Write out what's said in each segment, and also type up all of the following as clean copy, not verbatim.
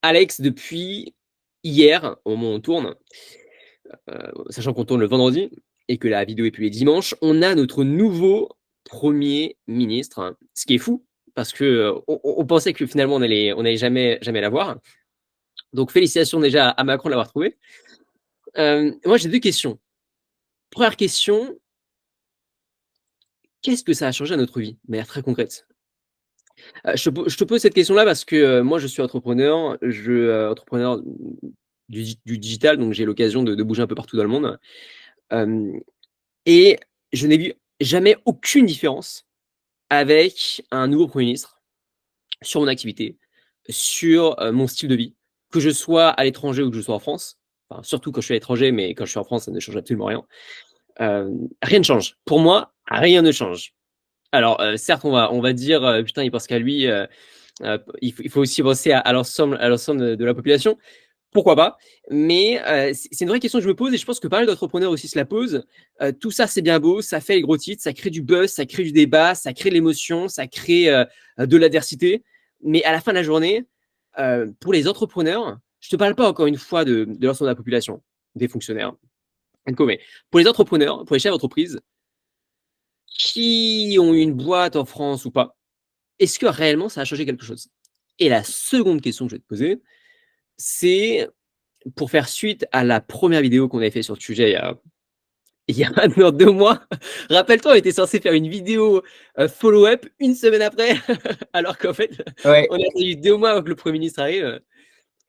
Alex, depuis hier, au moment où on tourne, sachant qu'on tourne le vendredi et que la vidéo est publiée dimanche, on a notre nouveau premier ministre, hein. Ce qui est fou, parce que on pensait que finalement on allait jamais l'avoir. Donc félicitations déjà à Macron de l'avoir trouvé. Moi j'ai deux questions. Première question, qu'est-ce que ça a changé à notre vie, de manière très concrète? Je te pose cette question-là parce que moi je suis entrepreneur, entrepreneur du digital, donc j'ai l'occasion de bouger un peu partout dans le monde. Hem, et je n'ai vu jamais aucune différence avec un nouveau Premier ministre sur mon activité, sur mon style de vie, que je sois à l'étranger ou que je sois en France. Enfin, surtout quand je suis à l'étranger, mais quand je suis en France, ça ne change absolument rien. Rien ne change. Pour moi, rien ne change. Alors, certes, on va dire putain, il pense qu'à lui, il faut aussi penser à l'ensemble de la population. Pourquoi pas? Mais c'est une vraie question que je me pose et je pense que pas mal d'entrepreneurs aussi se la posent. Tout ça, c'est bien beau, ça fait les gros titres, ça crée du buzz, ça crée du débat, ça crée de l'émotion, ça crée de l'adversité. Mais à la fin de la journée, pour les entrepreneurs, je te parle pas encore une fois de l'ensemble de la population, des fonctionnaires, mais pour les entrepreneurs, pour les chefs d'entreprise qui ont une boîte en France ou pas, est-ce que réellement ça a changé quelque chose? Et la seconde question que je vais te poser, c'est pour faire suite à la première vidéo qu'on avait fait sur le sujet il y a maintenant 2 mois. Rappelle-toi, on était censé faire une vidéo, follow-up une semaine après, alors qu'en fait, Ouais. on a attendu 2 mois avant que le Premier ministre arrive.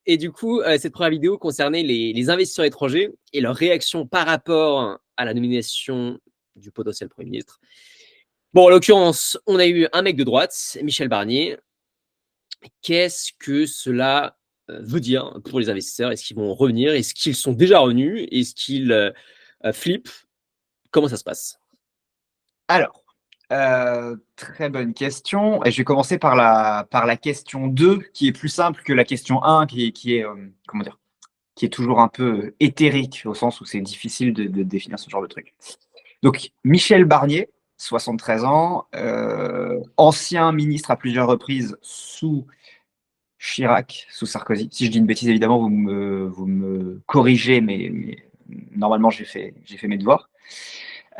Et du coup, cette première vidéo concernait les investisseurs étrangers et leur réaction par rapport à la nomination du potentiel Premier ministre. Bon, en l'occurrence, on a eu un mec de droite, Michel Barnier. Qu'est-ce que cela veut dire pour les investisseurs? Est-ce qu'ils vont revenir? Est-ce qu'ils sont déjà revenus? Est-ce qu'ils flippent? Comment ça se passe? Alors, très bonne question et je vais commencer par la question 2 qui est plus simple que la question 1 qui est, comment dire? Qui est toujours un peu éthérique au sens où c'est difficile de définir ce genre de truc. Donc Michel Barnier, 73 ans, ancien ministre à plusieurs reprises sous Chirac, sous Sarkozy. Si je dis une bêtise, évidemment, vous me corrigez, mais normalement, j'ai fait mes devoirs.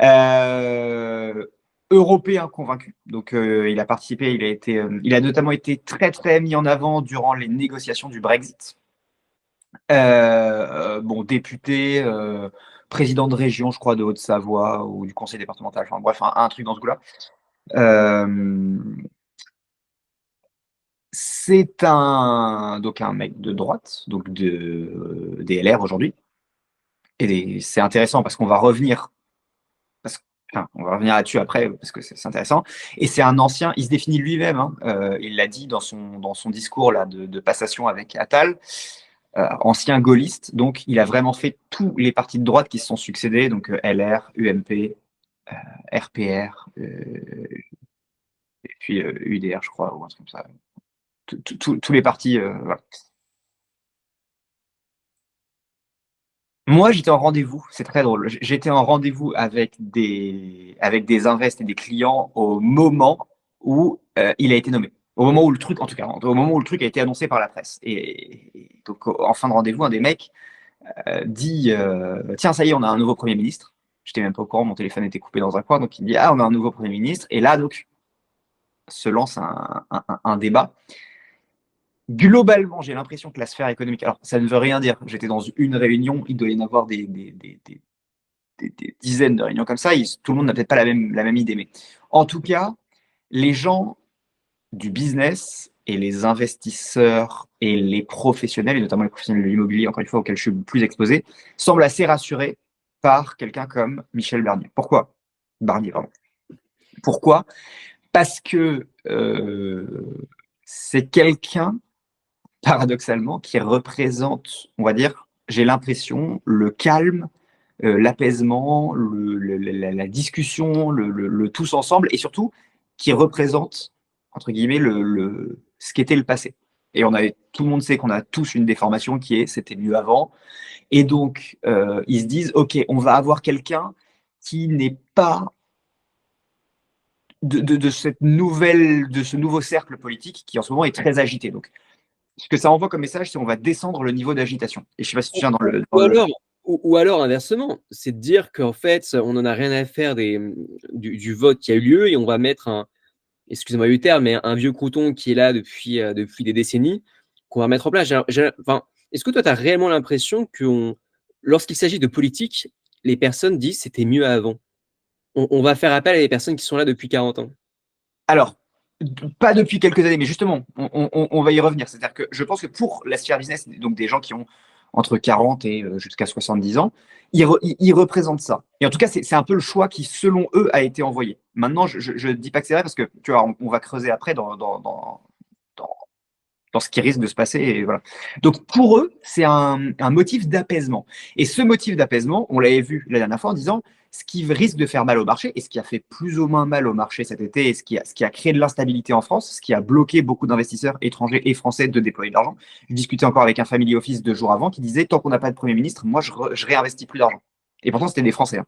Euh, Européen convaincu. Donc, il a participé, il a notamment été très, très mis en avant durant les négociations du Brexit. Bon, député, président de région, je crois, de Haute-Savoie ou du conseil départemental. Enfin, bref, un truc dans ce goût-là. Euh, C'est donc un mec de droite, donc des LR aujourd'hui. Et c'est intéressant parce qu'on va revenir, enfin, on va revenir là-dessus après parce que c'est intéressant. Et c'est un ancien, il se définit lui-même, hein, il l'a dit dans son discours là, de passation avec Attal, ancien gaulliste. Donc il a vraiment fait tous les partis de droite qui se sont succédés, donc LR, UMP, RPR, et puis UDR, je crois, ou un truc comme ça. Tous les partis. Voilà. Moi, j'étais en rendez-vous, c'est très drôle. J'étais en rendez-vous avec des invests et des clients au moment où il a été nommé. Au moment où le truc, en tout cas, au moment où le truc a été annoncé par la presse. Et donc, en fin de rendez-vous, un des mecs dit tiens, ça y est, on a un nouveau Premier ministre. J'étais même pas au courant, mon téléphone était coupé dans un coin. Donc, il dit ah, on a un nouveau Premier ministre. Et là, donc, se lance un débat. Globalement, j'ai l'impression que la sphère économique, alors ça ne veut rien dire. J'étais dans une réunion, il doit y en avoir des dizaines de réunions comme ça, tout le monde n'a peut-être pas la même idée. Mais en tout cas, les gens du business et les investisseurs et les professionnels, et notamment les professionnels de l'immobilier, encore une fois, auxquels je suis le plus exposé, semblent assez rassurés par quelqu'un comme Michel Barnier. Pourquoi Barnier, pardon. Pourquoi Parce que c'est quelqu'un, paradoxalement, qui représente, on va dire, j'ai l'impression, le calme, l'apaisement, la discussion, le tous ensemble, et surtout qui représente, entre guillemets, ce qu'était le passé. Et tout le monde sait qu'on a tous une déformation qui est c'était mieux avant. Et donc, ils se disent, OK, on va avoir quelqu'un qui n'est pas de ce nouveau cercle politique qui en ce moment est très agité. Donc, Ce que ça envoie comme message, c'est on va descendre le niveau d'agitation. Et je sais pas si tu viens dans le. Ou alors, ou alors inversement, c'est de dire qu'en fait, on n'en a rien à faire du vote qui a eu lieu et on va mettre excusez-moi du terme, mais un vieux crouton qui est là depuis des décennies, qu'on va mettre en place. Enfin, est-ce que toi, tu as réellement l'impression que lorsqu'il s'agit de politique, les personnes disent c'était mieux avant? On va faire appel à des personnes qui sont là depuis 40 ans. Alors, pas depuis quelques années, mais justement, on va y revenir. C'est-à-dire que je pense que pour la sphère business, donc des gens qui ont entre 40 et jusqu'à 70 ans, ils représentent ça. Et en tout cas, c'est un peu le choix qui, selon eux, a été envoyé. Maintenant, je ne dis pas que c'est vrai parce que, tu vois, on va creuser après dans ce qui risque de se passer. Et voilà. Donc pour eux, c'est un motif d'apaisement. Et ce motif d'apaisement, on l'avait vu la dernière fois en disant ce qui risque de faire mal au marché et ce qui a fait plus ou moins mal au marché cet été et ce qui a créé de l'instabilité en France, ce qui a bloqué beaucoup d'investisseurs étrangers et français de déployer de l'argent. Je discutais encore avec un family office 2 jours avant qui disait tant qu'on n'a pas de Premier ministre, moi je réinvestis plus d'argent. Et pourtant c'était des Français. Hein.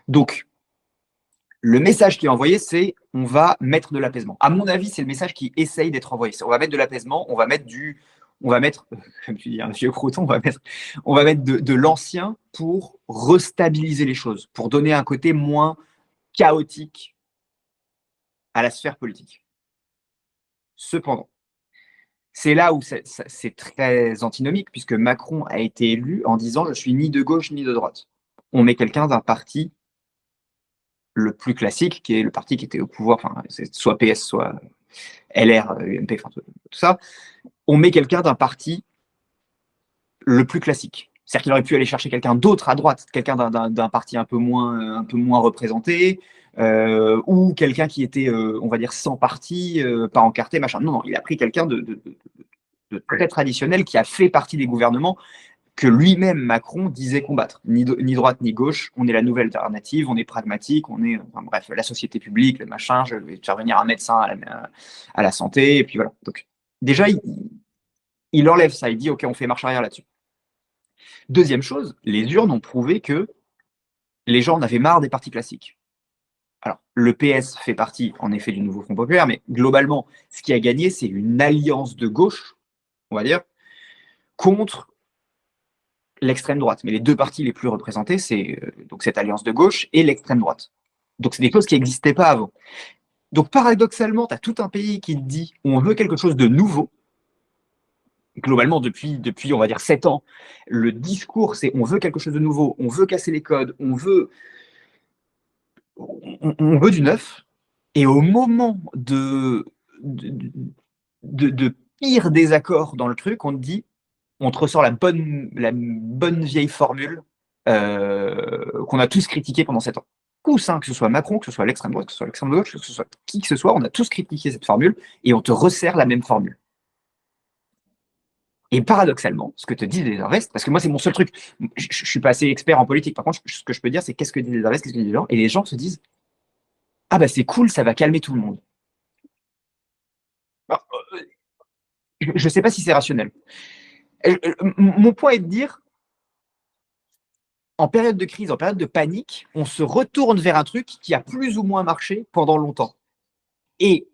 Donc le message qui est envoyé, c'est on va mettre de l'apaisement. À mon avis, c'est le message qui essaye d'être envoyé. On va mettre de l'apaisement, comme tu dis, un vieux crouton, on va mettre de l'ancien pour restabiliser les choses, pour donner un côté moins chaotique à la sphère politique. Cependant, c'est là où c'est très antinomique, puisque Macron a été élu en disant je suis ni de gauche ni de droite. On met quelqu'un d'un parti le plus classique, qui est le parti qui était au pouvoir, enfin, c'est soit PS, soit LR, UMP, enfin, tout ça. On met quelqu'un d'un parti le plus classique. C'est-à-dire qu'il aurait pu aller chercher quelqu'un d'autre à droite, quelqu'un d'un parti un peu moins représenté, ou quelqu'un qui était, on va dire, sans parti, pas encarté, machin. Non, non, il a pris quelqu'un de très traditionnel qui a fait partie des gouvernements que lui-même, Macron, disait combattre. Ni droite ni gauche, on est la nouvelle alternative, on est pragmatique, on est, enfin, bref, la société publique, le machin, je vais faire venir un médecin à la santé, et puis voilà. Donc, déjà, il enlève ça, il dit, OK, on fait marche arrière là-dessus. Deuxième chose, les urnes ont prouvé que les gens en avaient marre des partis classiques. Alors, le PS fait partie, en effet, du nouveau Front populaire, mais globalement, ce qui a gagné, c'est une alliance de gauche, on va dire, contre l'extrême droite. Mais les deux partis les plus représentés, c'est donc cette alliance de gauche et l'extrême droite. Donc, c'est des choses qui n'existaient pas avant. Donc, paradoxalement, tu as tout un pays qui te dit on veut quelque chose de nouveau. Globalement, depuis, on va dire, 7 ans, le discours, c'est on veut quelque chose de nouveau, on veut casser les codes, on veut du neuf. Et au moment de pire désaccord dans le truc, on te dit on te ressort la bonne vieille formule qu'on a tous critiquée pendant 7 ans. Tous, hein, que ce soit Macron, que ce soit l'extrême droite, que ce soit l'extrême gauche, que ce soit qui que ce soit, on a tous critiqué cette formule et on te resserre la même formule. Et paradoxalement, ce que te disent les invests, parce que moi c'est mon seul truc, je ne suis pas assez expert en politique, par contre ce que je peux dire c'est qu'est-ce que disent les invests, qu'est-ce que disent les gens, et les gens se disent ah bah c'est cool, ça va calmer tout le monde. Alors, je ne sais pas si c'est rationnel. Mon point est de dire, en période de crise, en période de panique, on se retourne vers un truc qui a plus ou moins marché pendant longtemps. Et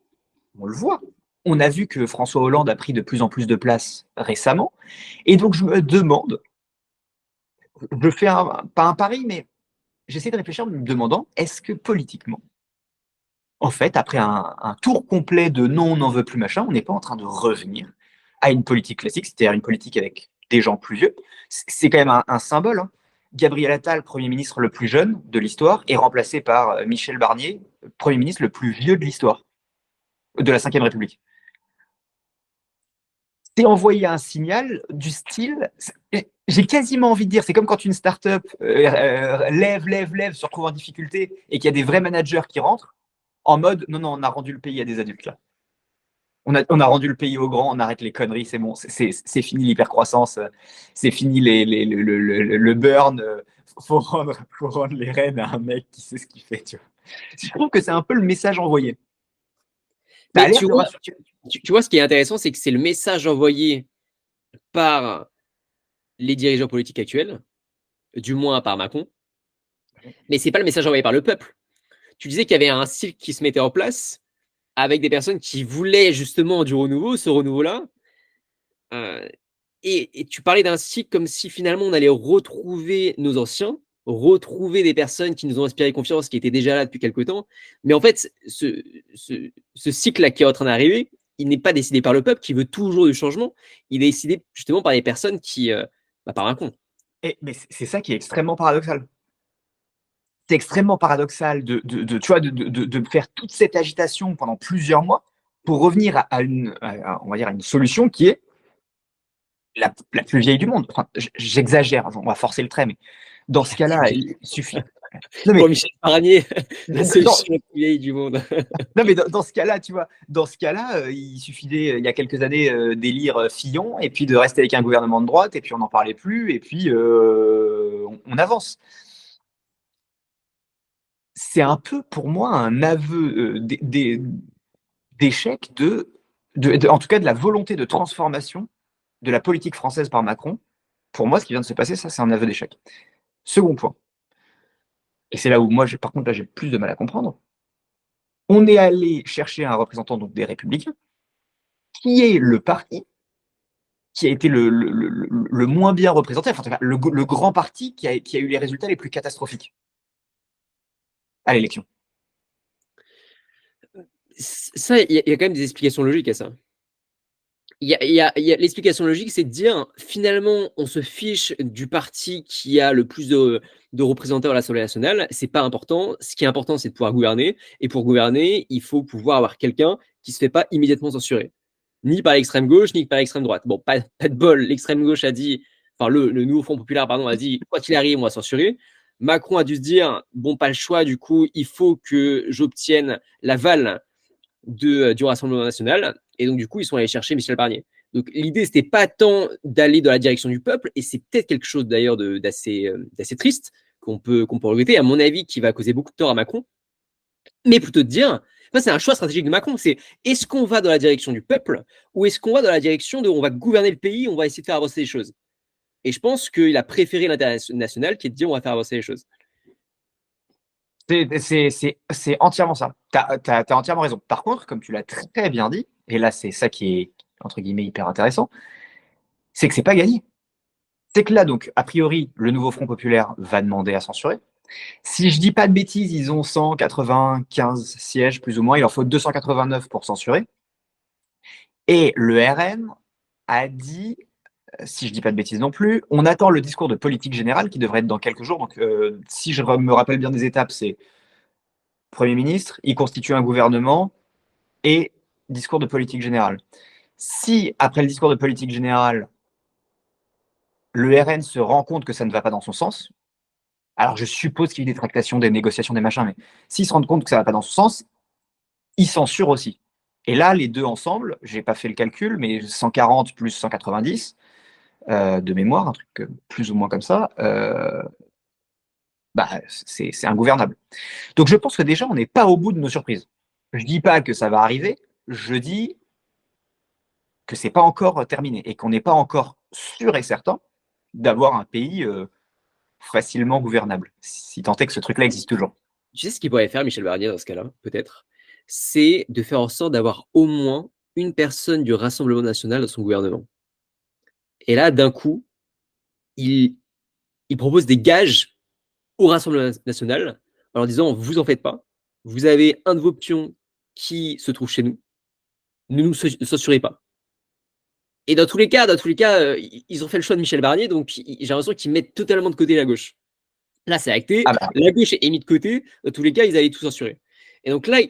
on le voit. On a vu que François Hollande a pris de plus en plus de place récemment. Et donc, je me demande, je fais pas un pari, mais j'essaie de réfléchir en me demandant, est-ce que politiquement, en fait, après un tour complet de non, on n'en veut plus, machin, on n'est pas en train de revenir à une politique classique, c'est-à-dire une politique avec des gens plus vieux. C'est quand même un symbole. Hein. Gabriel Attal, Premier ministre le plus jeune de l'histoire, est remplacé par Michel Barnier, Premier ministre le plus vieux de l'histoire de la Ve République. C'est envoyer un signal du style, j'ai quasiment envie de dire, c'est comme quand une start-up lève, se retrouve en difficulté et qu'il y a des vrais managers qui rentrent en mode non, on a rendu le pays à des adultes là. On a rendu le pays aux grands, on arrête les conneries, c'est bon, c'est fini l'hypercroissance, c'est fini le burn, faut rendre les rênes à un mec qui sait ce qu'il fait. Tu vois. Je trouve que c'est un peu le message envoyé. Mais tu vois, ce qui est intéressant, c'est que c'est le message envoyé par les dirigeants politiques actuels, du moins par Macron, mais c'est pas le message envoyé par le peuple. Tu disais qu'il y avait un cycle qui se mettait en place avec des personnes qui voulaient justement du renouveau, ce renouveau-là, Heu et tu parlais d'un cycle comme si finalement on allait retrouver nos anciens, retrouver des personnes qui nous ont inspiré confiance, qui étaient déjà là depuis quelque temps. Mais en fait, ce cycle-là qui est en train d'arriver, il n'est pas décidé par le peuple qui veut toujours du changement. Il est décidé justement par des personnes qui, par Macron. Mais c'est ça qui est extrêmement paradoxal. C'est extrêmement paradoxal tu vois, de faire toute cette agitation pendant plusieurs mois pour revenir on va dire, à une solution qui est la plus vieille du monde. Enfin, j'exagère, on va forcer le trait, mais dans ce cas-là, il suffit. Non, Pour mais Michel Barnier, la dans, solution la plus vieille du monde. non, mais dans ce cas-là, tu vois, dans ce cas-là, il suffisait, il y a quelques années, d'élire Fillon et puis de rester avec un gouvernement de droite et puis on n'en parlait plus et puis on avance. C'est un peu pour moi un aveu d'échec en tout cas de la volonté de transformation de la politique française par Macron. Pour moi, ce qui vient de se passer, ça, c'est un aveu d'échec. Second point, et c'est là où moi, par contre, là, j'ai plus de mal à comprendre. On est allé chercher un représentant donc des Républicains, qui est le parti qui a été le moins bien représenté, enfin, en tout cas, le grand parti qui a eu les résultats les plus catastrophiques à l'élection. Ça, il y a quand même des explications logiques à ça. Il y a l'explication logique, c'est de dire, finalement, on se fiche du parti qui a le plus de représentants à l'Assemblée nationale, c'est pas important. Ce qui est important, c'est de pouvoir gouverner et pour gouverner, il faut pouvoir avoir quelqu'un qui se fait pas immédiatement censurer, ni par l'extrême gauche, ni par l'extrême droite. Bon, pas de bol, l'extrême gauche a dit, enfin le nouveau Front populaire, pardon, a dit: «Quoi qu'il arrive, on va censurer». Macron a dû se dire: «Bon, pas le choix, du coup, il faut que j'obtienne l'aval du Rassemblement national». Et donc, du coup, ils sont allés chercher Michel Barnier. Donc, l'idée, c'était pas tant d'aller dans la direction du peuple, et c'est peut-être quelque chose d'ailleurs d'assez triste qu'on peut regretter, à mon avis, qui va causer beaucoup de tort à Macron, mais plutôt de dire, enfin, c'est un choix stratégique de Macron, c'est est-ce qu'on va dans la direction du peuple ou est-ce qu'on va dans la direction de on va gouverner le pays, on va essayer de faire avancer les choses. Et je pense qu'il a préféré l'intérêt national qui est de dire on va faire avancer les choses. C'est entièrement ça. Tu as entièrement raison. Par contre, comme tu l'as très bien dit, et là, c'est ça qui est, entre guillemets, hyper intéressant, c'est que c'est pas gagné. C'est que là, donc, a priori, le nouveau Front populaire va demander à censurer. Si je dis pas de bêtises, ils ont 195 sièges, plus ou moins. Il leur faut 289 pour censurer. Et le RN a dit, si je dis pas de bêtises non plus, on attend le discours de politique générale qui devrait être dans quelques jours. Donc, si je me rappelle bien des étapes, c'est Premier ministre, il constitue un gouvernement et discours de politique générale. Si, après le discours de politique générale, le RN se rend compte que ça ne va pas dans son sens, alors je suppose qu'il y a eu des tractations, des négociations, des machins, mais s'il se rend compte que ça ne va pas dans son sens, il censure aussi. Et là, les deux ensemble, je n'ai pas fait le calcul, mais 140 plus 190 de mémoire, un truc plus ou moins comme ça, c'est ingouvernable. Donc je pense que déjà, on n'est pas au bout de nos surprises. Je ne dis pas que ça va arriver, je dis que c'est pas encore terminé et qu'on n'est pas encore sûr et certain d'avoir un pays facilement gouvernable, si tant est que ce truc-là existe toujours. Tu sais ce qu'il pourrait faire, Michel Barnier, dans ce cas-là, peut-être? C'est de faire en sorte d'avoir au moins une personne du Rassemblement national dans son gouvernement. Et là, d'un coup, il, il propose des gages au Rassemblement national en leur disant: vous en faites pas, vous avez un de vos pions qui se trouve chez nous, ne nous censurez pas. Et dans tous les cas, ils ont fait le choix de Michel Barnier, donc j'ai l'impression qu'ils mettent totalement de côté la gauche. Là, c'est acté, Ah bah, la gauche est mise de côté, dans tous les cas, ils allaient tout censurer. Et donc là,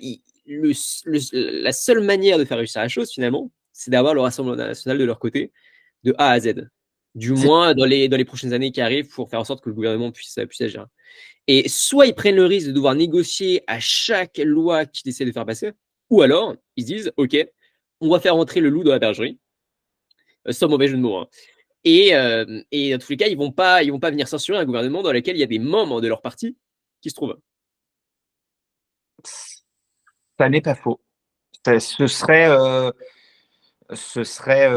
la seule manière de faire réussir la chose, finalement, c'est d'avoir le Rassemblement national de leur côté, de A à Z. Du moins dans les prochaines années qui arrivent, pour faire en sorte que le gouvernement puisse agir. Et soit ils prennent le risque de devoir négocier à chaque loi qu'ils essaient de faire passer, ou alors ils se disent: OK, on va faire entrer le loup dans la bergerie, sans mauvais jeu de mots, hein. Et dans tous les cas, ils vont pas venir censurer un gouvernement dans lequel il y a des membres de leur parti qui se trouvent. ça n'est pas faux. Ce serait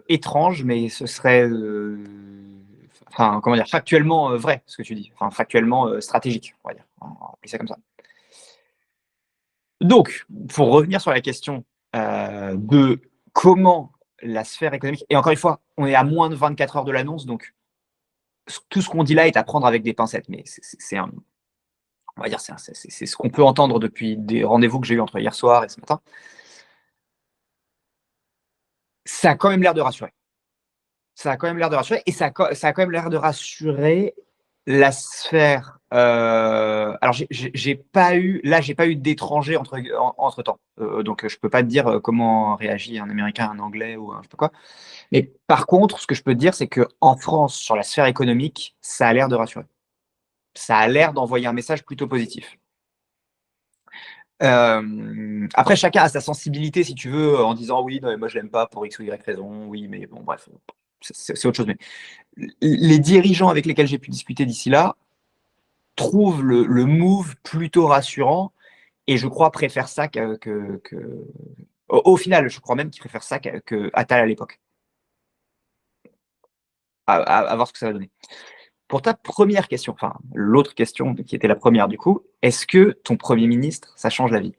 étrange, mais ce serait, enfin, comment dire, factuellement vrai, ce que tu dis. Enfin, factuellement stratégique, on va dire. On va appeler ça comme ça. Donc, pour revenir sur la question de comment la sphère économique, et encore une fois, on est à moins de 24 heures de l'annonce, donc tout ce qu'on dit là est à prendre avec des pincettes, mais on va dire, c'est ce qu'on peut entendre depuis des rendez-vous que j'ai eu entre hier soir et ce matin. Ça a quand même l'air de rassurer. Ça a quand même l'air de rassurer, et ça a quand même l'air de rassurer la sphère. Alors, j'ai pas eu d'étrangers entre temps. Donc, je peux pas te dire comment réagit un Américain, un Anglais ou un je sais pas quoi. Mais par contre, ce que je peux te dire, c'est qu'en France, sur la sphère économique, ça a l'air de rassurer. Ça a l'air d'envoyer un message plutôt positif. Après, chacun a sa sensibilité, si tu veux, en disant oui, non, mais moi je l'aime pas pour X ou Y raison. Oui, mais bon, bref, c'est autre chose. Mais les dirigeants avec lesquels j'ai pu discuter d'ici là trouvent le move plutôt rassurant, et je crois préfèrent ça au final, je crois même qu'ils préfèrent ça que Attal à l'époque. À voir ce que ça va donner. Pour ta première question, enfin l'autre question qui était la première du coup, est-ce que ton Premier ministre, ça change la vie?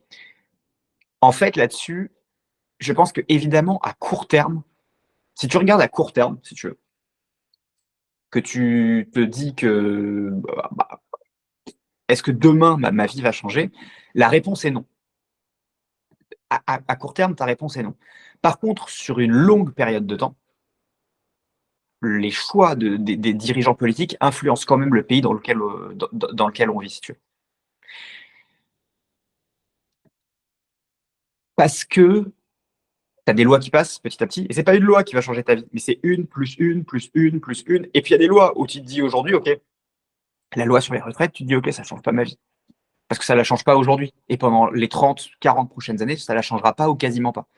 En fait, là-dessus, je pense que évidemment à court terme, si tu regardes à court terme, si tu veux, que tu te dis que est-ce que demain ma vie va changer? La réponse est non. À court terme, ta réponse est non. Par contre, sur une longue période de temps, les choix des dirigeants politiques influencent quand même le pays dans lequel on vit, si tu veux. Parce que tu as des lois qui passent petit à petit, et c'est pas une loi qui va changer ta vie, mais c'est une, plus une, plus une, plus une. Et puis il y a des lois où tu te dis aujourd'hui, ok, la loi sur les retraites, tu te dis, ok, ça change pas ma vie. Parce que ça la change pas aujourd'hui. Et pendant les 30, 40 prochaines années, ça la changera pas ou quasiment pas.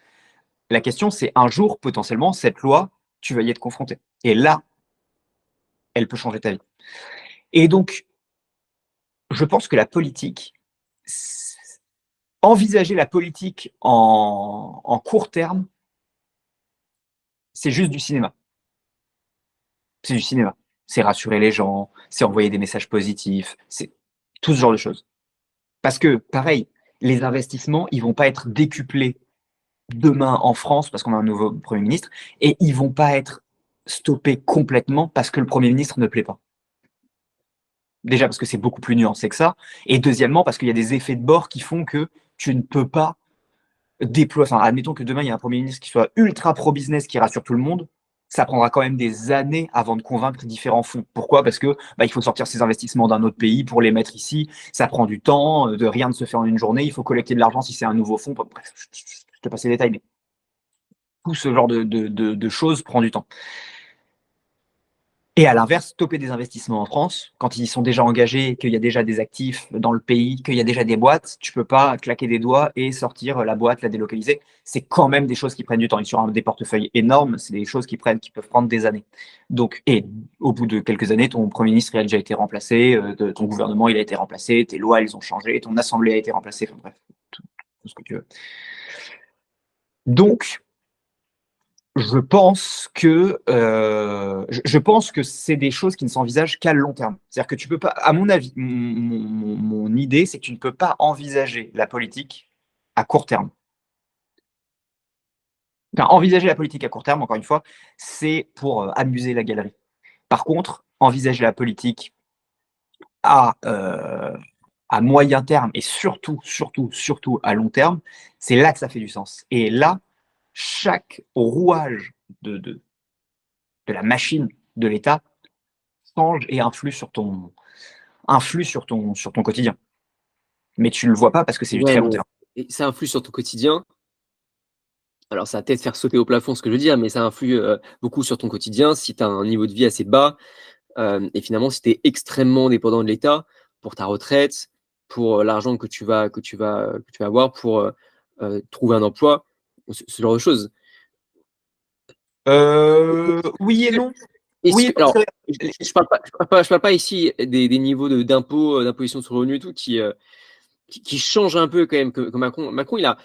La question, c'est un jour, potentiellement, cette loi, tu vas y être confronté. Et là, elle peut changer ta vie. Et donc, je pense que la politique, envisager la politique en court terme, c'est juste du cinéma. C'est du cinéma. C'est rassurer les gens, c'est envoyer des messages positifs, c'est tout ce genre de choses. Parce que, pareil, les investissements, ils vont pas être décuplés demain en France parce qu'on a un nouveau Premier ministre, et ils vont pas être stoppés complètement parce que le Premier ministre ne plaît pas. Déjà parce que c'est beaucoup plus nuancé que ça, et deuxièmement parce qu'il y a des effets de bord qui font que tu ne peux pas déployer. Enfin, admettons que demain il y a un Premier ministre qui soit ultra pro-business, qui rassure tout le monde, ça prendra quand même des années avant de convaincre différents fonds. Pourquoi? Parce que il faut sortir ses investissements d'un autre pays pour les mettre ici. Ça prend du temps, rien ne se fait en une journée. Il faut collecter de l'argent si c'est un nouveau fonds. Bref, je te passe les détails, mais tout ce genre de choses prend du temps. Et à l'inverse, stopper des investissements en France, quand ils sont déjà engagés, qu'il y a déjà des actifs dans le pays, qu'il y a déjà des boîtes, tu peux pas claquer des doigts et sortir la boîte, la délocaliser. C'est quand même des choses qui prennent du temps. Et sur des portefeuilles énormes, c'est des choses qui peuvent prendre des années. Donc, et au bout de quelques années, ton Premier ministre il a déjà été remplacé, ton gouvernement il a été remplacé, tes lois elles ont changé, ton assemblée a été remplacée, enfin bref, tout ce que tu veux. Donc, je pense que c'est des choses qui ne s'envisagent qu'à long terme. C'est-à-dire que tu peux pas, à mon avis, mon idée, c'est que tu ne peux pas envisager la politique à court terme. Enfin, envisager la politique à court terme, encore une fois, c'est pour amuser la galerie. Par contre, envisager la politique à, moyen terme et surtout, surtout, surtout à long terme, c'est là que ça fait du sens. Et là, chaque rouage de la machine de l'État change et influe sur ton quotidien. Mais tu ne le vois pas parce que c'est du Ouais, très long mais terme. ça influe sur ton quotidien. Alors ça va peut-être faire sauter au plafond ce que je veux dire, mais ça influe, beaucoup sur ton quotidien si tu as un niveau de vie assez bas, et finalement si tu es extrêmement dépendant de l'État pour ta retraite, pour, l'argent que tu vas avoir pour, trouver un emploi, ce genre de choses. Oui et non. Est-ce Oui que et non, alors, je parle pas ici des niveaux d'impôts, d'imposition sur le revenu et tout qui changent un peu quand même que Macron. Macron, il a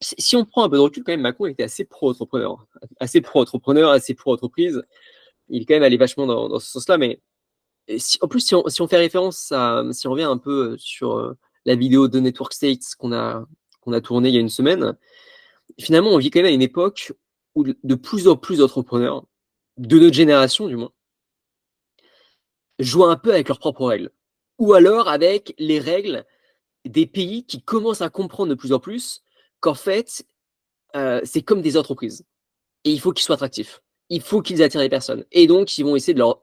si on prend un peu de recul quand même, Macron était assez pro-entrepreneur, assez pro-entreprise. Il est quand même allé vachement dans ce sens-là, mais en plus, si on fait référence si on revient un peu sur la vidéo de Network States qu'on a tournée il y a une semaine, finalement, on vit quand même à une époque où de plus en plus d'entrepreneurs, de notre génération du moins, jouent un peu avec leurs propres règles. Ou alors avec les règles des pays qui commencent à comprendre de plus en plus qu'en fait, c'est comme des entreprises et il faut qu'ils soient attractifs. Il faut qu'ils attirent les personnes et donc ils vont essayer de leur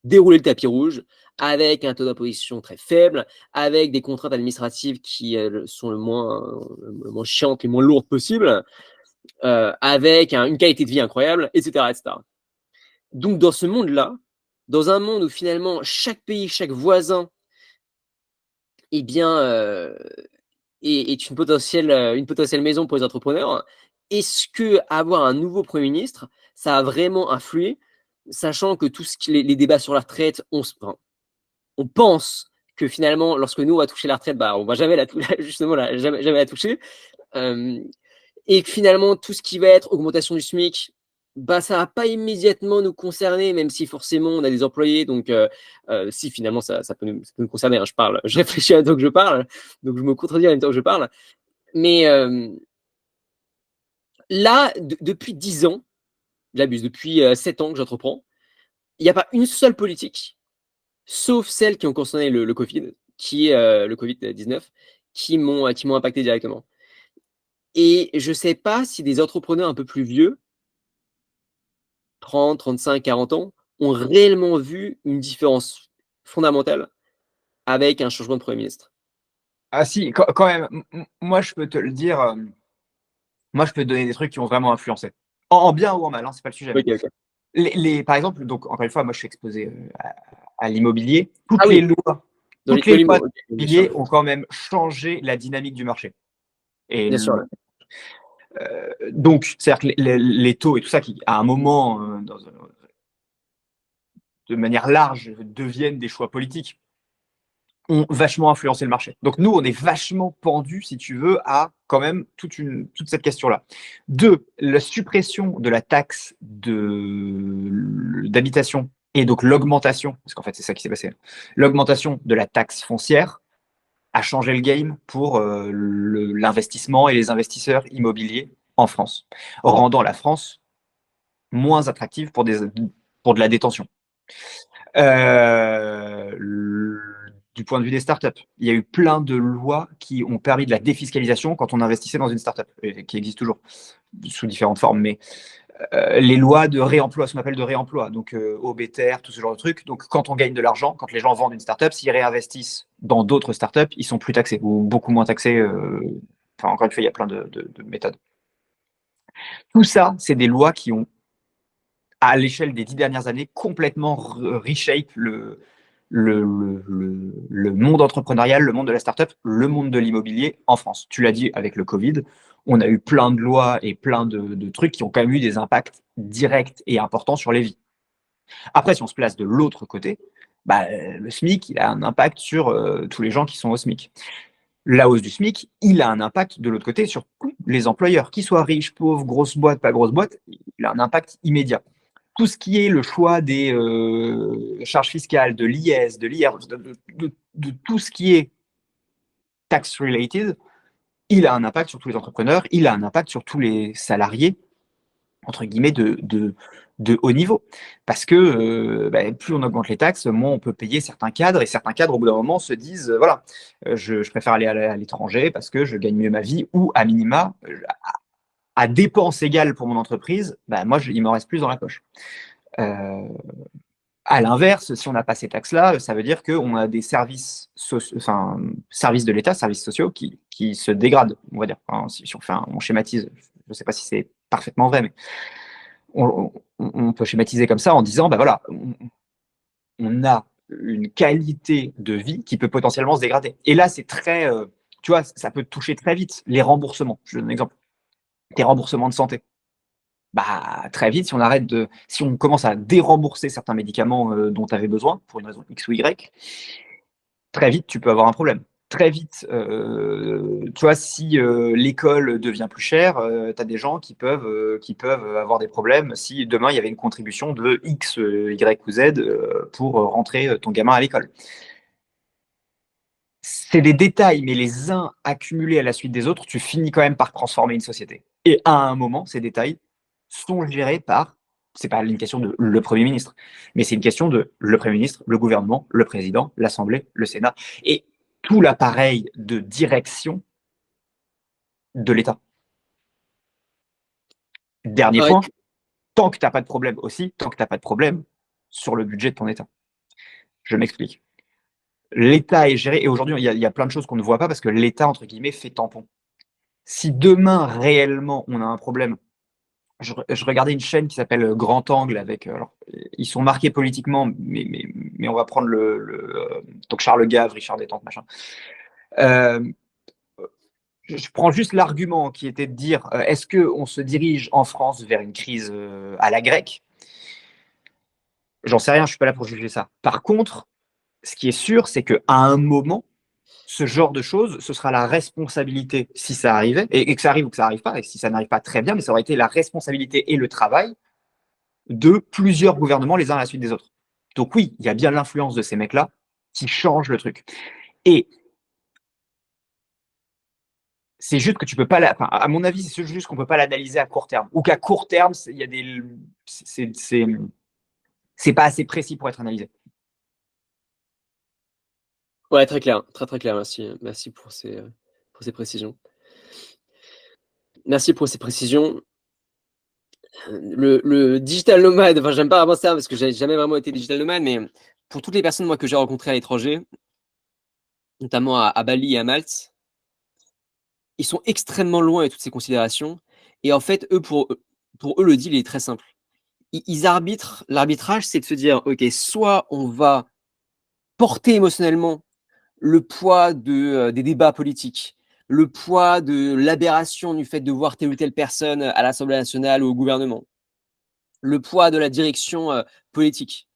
dérouler le tapis rouge avec un taux d'imposition très faible, avec des contraintes administratives qui, sont le moins chiantes, les moins lourdes possibles, avec une qualité de vie incroyable et cetera et cetera. Donc dans ce monde-là, dans un monde où finalement chaque pays, chaque voisin, eh bien, est une potentielle maison pour les entrepreneurs. Est-ce que avoir un nouveau Premier ministre, ça a vraiment influé, sachant que tout ce qui les débats sur la retraite, enfin, on pense que finalement, lorsque nous on va toucher la retraite, bah, on va jamais la justement jamais, jamais la toucher. Et que finalement, tout ce qui va être augmentation du SMIC, bah, ça va pas immédiatement nous concerner, même si forcément on a des employés. Donc, si finalement ça peut nous concerner, hein, je réfléchis en même temps que je parle, donc je me contredis en même temps que je parle. Mais là, depuis 10 ans, j'abuse, depuis 7 ans que j'entreprends, il n'y a pas une seule politique, sauf celles qui ont concerné le Covid, qui est le Covid-19, qui m'ont impacté directement. Et je ne sais pas si des entrepreneurs un peu plus vieux, 30, 35, 40 ans, ont réellement vu une différence fondamentale avec un changement de Premier ministre. Ah si, quand même, moi je peux te le dire, moi je peux te donner des trucs qui ont vraiment influencé. En bien ou en mal, hein, c'est pas le sujet, Ok, mais ok. par exemple, donc encore une fois, moi je suis exposé à l'immobilier. Ah oui, Toutes les lois de ok, bien sûr, l'immobilier ont quand même changé la dynamique du marché. Et bien sûr. donc, c'est-à-dire que les taux et tout ça, qui à un moment, de manière large, deviennent des choix politiques, ont vachement influencé le marché. Donc nous, on est vachement pendu, si tu veux, à quand même toute cette question-là. Deux, la suppression de la taxe d'habitation et donc l'augmentation, parce qu'en fait c'est ça qui s'est passé, l'augmentation de la taxe foncière a changé le game pour l'investissement et les investisseurs immobiliers en France, rendant la France moins attractive pour de la détention. Du point de vue des startups, il y a eu plein de lois qui ont permis de la défiscalisation quand on investissait dans une startup, qui existe toujours sous différentes formes, mais les lois de réemploi, ce qu'on appelle de réemploi, donc OBTR, tout ce genre de trucs. Donc quand on gagne de l'argent, quand les gens vendent une startup, s'ils réinvestissent dans d'autres startups, ils sont plus taxés ou beaucoup moins taxés. Enfin, encore une fois, il y a plein de méthodes. Tout ça, c'est des lois qui ont, à l'échelle des 10 dernières années, complètement reshape le monde entrepreneurial, le monde de la startup, le monde de l'immobilier en France. Tu l'as dit avec le Covid, on a eu plein de lois et plein de trucs qui ont quand même eu des impacts directs et importants sur les vies. Après, si on se place de l'autre côté, bah, le SMIC, il a un impact sur tous les gens qui sont au SMIC. La hausse du SMIC, il a un impact de l'autre côté sur tous les employeurs, qu'ils soient riches, pauvres, grosses boîtes, pas grosses boîtes, il a un impact immédiat. Tout ce qui est le choix des charges fiscales, de l'IS, de l'IR, de tout ce qui est tax related, il a un impact sur tous les entrepreneurs, il a un impact sur tous les salariés, entre guillemets, de haut niveau. Parce que plus on augmente les taxes, moins on peut payer certains cadres, et certains cadres, au bout d'un moment, se disent, voilà, je préfère aller à l'étranger parce que je gagne mieux ma vie, ou à minima, à dépenses égales pour mon entreprise, moi, il m'en reste plus dans la poche. À l'inverse, si on n'a pas ces taxes-là, ça veut dire qu'on a des services de l'État, services sociaux qui se dégradent, on va dire. Enfin, si on schématise, je ne sais pas si c'est parfaitement vrai, mais on peut schématiser comme ça en disant, voilà, on a une qualité de vie qui peut potentiellement se dégrader. Et là, c'est très, tu vois, ça peut toucher très vite les remboursements. Je donne un exemple. Tes remboursements de santé. Très vite, si on commence à dérembourser certains médicaments dont tu avais besoin, pour une raison X ou Y, très vite, tu peux avoir un problème. Très vite, tu vois, si l'école devient plus chère, tu as des gens qui peuvent avoir des problèmes si demain il y avait une contribution de X, Y ou Z pour rentrer ton gamin à l'école. C'est des détails, mais les uns accumulés à la suite des autres, tu finis quand même par transformer une société. Et à un moment, ces détails, sont gérés par, c'est pas une question de le Premier ministre, mais c'est une question de le Premier ministre, le gouvernement, le président, l'Assemblée, le Sénat et tout l'appareil de direction de l'État. Dernier Ouais, point, tant que tu n'as pas de problème aussi, tant que tu n'as pas de problème sur le budget de ton État. Je m'explique. L'État est géré, et aujourd'hui, il y a plein de choses qu'on ne voit pas parce que l'État, entre guillemets, fait tampon. Si demain, réellement, on a un problème, je regardais une chaîne qui s'appelle Grand Angle avec, alors, ils sont marqués politiquement, mais on va prendre donc Charles Gave, Richard Détente, machin. Je prends juste l'argument qui était de dire est-ce qu'on se dirige en France vers une crise à la grecque? J'en sais rien, je ne suis pas là pour juger ça. Par contre, ce qui est sûr, c'est qu'à un moment, ce genre de choses, ce sera la responsabilité, si ça arrivait, et que ça arrive ou que ça n'arrive pas, et si ça n'arrive pas, très bien, mais ça aurait été la responsabilité et le travail de plusieurs gouvernements les uns à la suite des autres. Donc oui, il y a bien l'influence de ces mecs-là qui changent le truc. Et c'est juste que tu peux pas, enfin, à mon avis, c'est juste qu'on peut pas l'analyser à court terme, ou qu'à court terme, il y a des, c'est pas assez précis pour être analysé. ouais, très clair, très très clair. Merci pour ces précisions. Merci pour ces précisions. Le digital nomade, enfin, j'aime pas vraiment ça parce que j'ai jamais vraiment été digital nomade, mais pour toutes les personnes moi que j'ai rencontrées à l'étranger, notamment à Bali et à Malte, ils sont extrêmement loin de toutes ces considérations. Et en fait, pour eux, le deal est très simple. Ils arbitrent. L'arbitrage, c'est de se dire, ok, soit on va porter émotionnellement le poids des débats politiques, le poids de l'aberration du fait de voir telle ou telle personne à l'Assemblée nationale ou au gouvernement, le poids de la direction politique.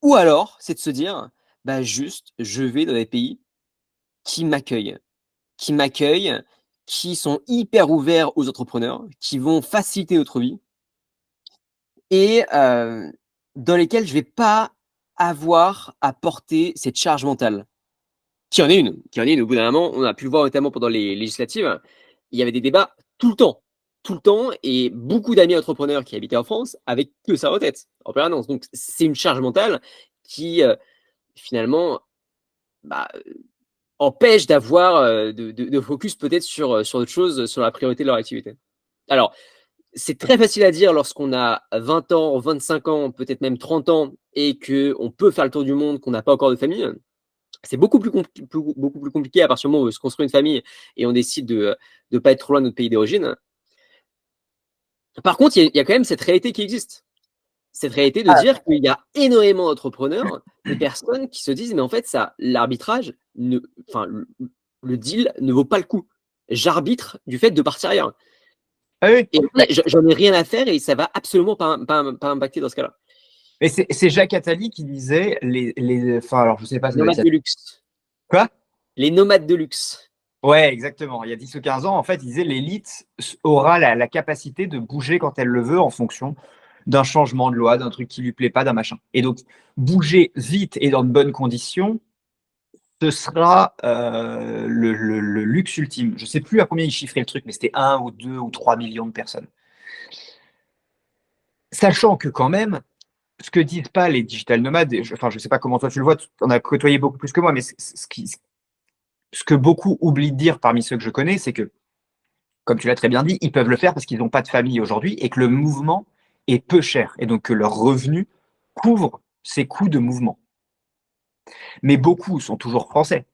Ou alors, c'est de se dire, bah juste, je vais dans des pays qui m'accueillent, qui m'accueillent, qui sont hyper ouverts aux entrepreneurs, qui vont faciliter notre vie et dans lesquels je vais pas avoir à porter cette charge mentale. Qui en est une. Au bout d'un moment, on a pu le voir notamment pendant les législatives, il y avait des débats tout le temps, et beaucoup d'amis entrepreneurs qui habitaient en France avaient que ça en tête, en permanence. Donc c'est une charge mentale qui finalement bah, empêche d'avoir de focus peut-être sur d'autres choses, sur la priorité de leur activité. Alors, c'est très facile à dire lorsqu'on a 20 ans, 25 ans, peut-être même 30 ans, et qu'on peut faire le tour du monde, qu'on n'a pas encore de famille. C'est beaucoup plus compliqué à partir du moment où on se construit une famille et on décide de ne pas être trop loin de notre pays d'origine. Par contre, il y a quand même cette réalité qui existe. Cette réalité de Ah, dire qu'il y a énormément d'entrepreneurs, de personnes qui se disent, mais en fait, ça, l'arbitrage, enfin, le deal ne vaut pas le coup. J'arbitre du fait de partir ailleurs. ah oui, Et mais, j'en ai rien à faire et ça va absolument pas impacter dans ce cas-là. mais c'est Jacques Attali qui disait enfin, alors je sais pas, ça doit Nomades être de luxe. quoi? Les nomades de luxe. Ouais, exactement. Il y a 10 ou 15 ans, en fait, il disait l'élite aura la capacité de bouger quand elle le veut en fonction d'un changement de loi, d'un truc qui lui plaît pas, d'un machin. Et donc, bouger vite et dans de bonnes conditions, ce sera le luxe ultime. Je sais plus à combien il chiffrait le truc, mais c'était 1 ou 2 ou 3 millions de personnes. Sachant que quand même, ce que disent pas les digital nomades, enfin, je sais pas comment toi tu le vois, tu en as côtoyé beaucoup plus que moi, mais ce que beaucoup oublient de dire parmi ceux que je connais, c'est que comme tu l'as très bien dit, ils peuvent le faire parce qu'ils n'ont pas de famille aujourd'hui et que le mouvement est peu cher et donc que leur revenu couvre ces coûts de mouvement. Mais beaucoup sont toujours français.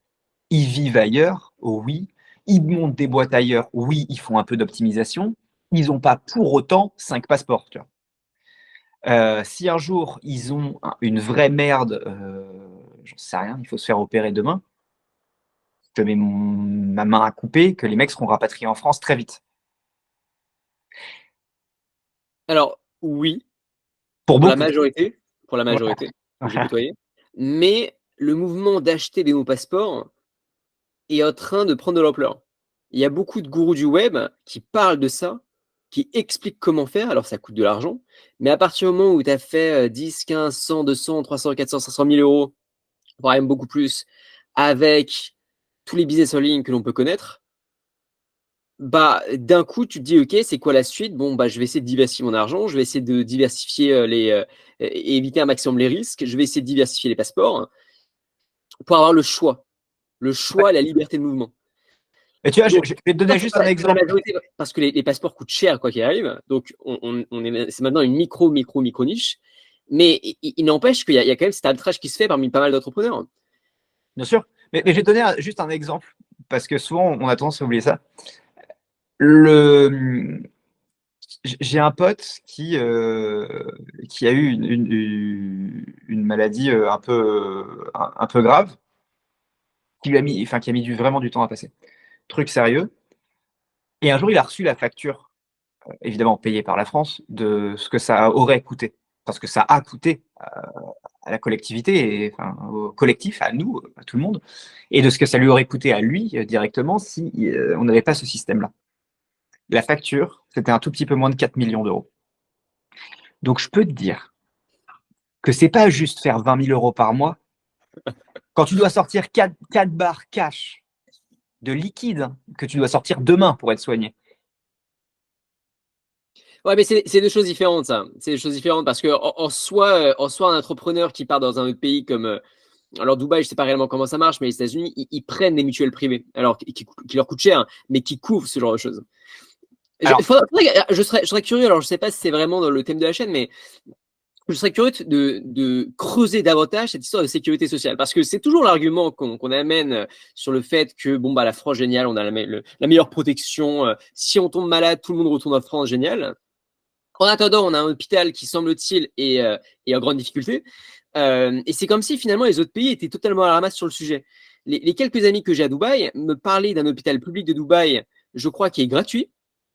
Ils vivent ailleurs, oh oui. Ils montent des boîtes ailleurs, oui, ils font un peu d'optimisation. Ils n'ont pas pour autant 5 passeports. Tu vois. Si un jour ils ont une vraie merde, j'en sais rien, il faut se faire opérer demain, je mets ma main à couper que les mecs seront rapatriés en France très vite. Alors, oui, Pour pour la beaucoup. majorité, Voilà. que j'ai côtoyé, mais le mouvement d'acheter des nouveaux passeports est en train de prendre de l'ampleur. Il y a beaucoup de gourous du web qui parlent de ça, qui expliquent comment faire. Alors, ça coûte de l'argent, mais à partir du moment où tu as fait 10, 15, 100, 200, 300, 400, 500 000 euros, voire même beaucoup plus, avec tous les business en ligne que l'on peut connaître, Bah, d'un coup, tu te dis: «OK, c'est quoi la suite? Bon, bah, je vais essayer de diversifier mon argent, je vais essayer de diversifier, et éviter un maximum les risques. Je vais essayer de diversifier les passeports pour avoir le choix. Le choix, la liberté de mouvement». Et tu vois, Donc je vais te ça, donner juste un c'est pas la exemple. majorité parce que les passeports coûtent cher quoi qu'il arrive. Donc on est c'est maintenant une micro niche. Mais il n'empêche qu'il y a quand même cet arbitrage qui se fait parmi pas mal d'entrepreneurs. Bien sûr. Mais je vais te donner juste un exemple, parce que souvent, on a tendance à oublier ça. Le, j'ai un pote qui a eu une maladie un peu grave, qui a mis vraiment du temps à passer. Truc sérieux. Et un jour, il a reçu la facture, évidemment payée par la France, de ce que ça aurait coûté. Parce que ça a coûté à la collectivité, et, enfin, au collectif, à nous, à tout le monde, et de ce que ça lui aurait coûté à lui directement si on n'avait pas ce système-là. La facture, c'était un tout petit peu moins de 4 millions d'euros. Donc je peux te dire que c'est pas juste faire 20 000 euros par mois. Quand tu dois sortir 4 barres cash de liquide, hein, que tu dois sortir demain pour être soigné. Ouais, mais c'est 2 choses différentes ça. C'est des choses différentes parce qu'en soi, un entrepreneur qui part dans un autre pays comme, alors Dubaï, je sais pas réellement comment ça marche, mais les États-Unis, ils prennent des mutuelles privées, alors qui leur coûtent cher, mais qui couvrent ce genre de choses. Alors, Je serais curieux, alors je sais pas si c'est vraiment dans le thème de la chaîne, mais je serais curieux de creuser davantage cette histoire de sécurité sociale, parce que c'est toujours l'argument qu'on amène sur le fait que bon bah la France géniale, on a la meilleure protection. Si on tombe malade, tout le monde retourne en France, génial. En attendant, on a un hôpital qui semble-t-il est en grande difficulté. Et c'est comme si finalement les autres pays étaient totalement à la ramasse sur le sujet. Les quelques amis que j'ai à Dubaï me parlaient d'un hôpital public de Dubaï, je crois, qui est gratuit,